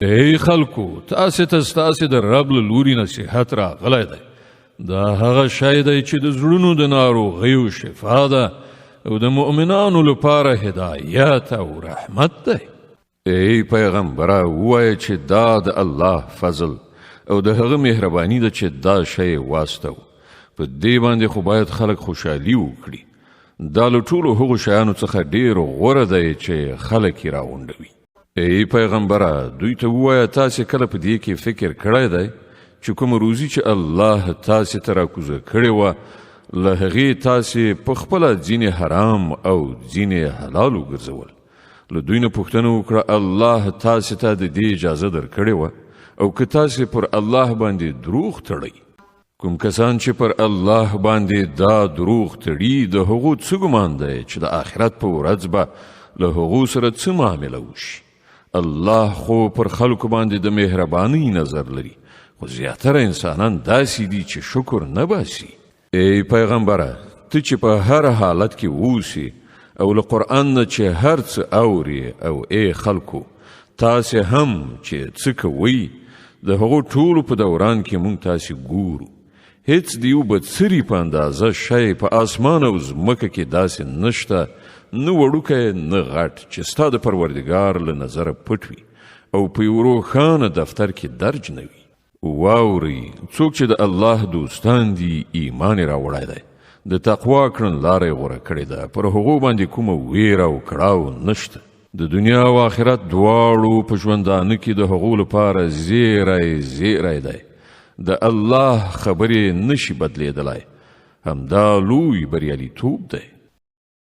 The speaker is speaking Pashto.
ای خلکو، تاسې ته ستاسې د رب له لوري نصیحت راغلی دی. دا هغه شی دی چې د زړونو د ناروغیو شفا ده او د مؤمنانو لپاره هدایت او رحمت دی. ای پیغمبره، ووایه چې دا د الله فضل او د هغه مهرباني ده چې دا شی واستو. په دې باندې خو باید خلک خوشحالي وکړي. دا له ټولو هغو شیانو څخه ډېر غوره دی چې خلک یې راغونډوي. ای پیغمبره، دوی ته ووایه تاسې کله په دې کې فکر کړی دی چې کومه روزي چې الله تاسې ته راکوزه کړې وه، له هغې تاسې په خپله ځینې حرام او ځینې حلال وګرځول. له دوی نه پوښتنه وکړه الله تاسې ته د دې اجازه درکړې وه او که تاسې پر الله باندې دروغ تړئ. کوم کسان چې پر الله باندې دا دروغ تړي، د هغو څه ګمان دی چې د آخرت په ورځ به له هغو سره څه معامله وشي. الله خو پر خلکو باندې د مهربانۍ نظر لري، خو زیاتره انسانان داسې دي چې شکر نه باسي. ای پیغمبره، ته چې په هر حالت کې اوسې او له قرآن نه چې هر څه اوري، او ای خلکو تاسې هم چې څه کوئ، د هغو ټولو په دوران کې مونږ تاسې ګورو. هیڅ د یو بدسري په اندازه شی په آسمان او ځمکه کې داسې نشته، نه وړوکی نه غټ، چې ستا د پروردګار له نظره پټ وي او په یو روښانه دفتر کې درج نه وي. واورئ، څوک چې د الله دوستان دي ایمان یې راوړی دی، د تقوا کړنلاره یې غوره کړې ده، پر هغو باندې کومه ویره او کړاو نشته. د دنیا او آخرت دواړو په ژوندانه کې د هغو لپاره زیری دی. د الله خبرې نشي بدلیدلی. همدا لوی بریالیتوب دی.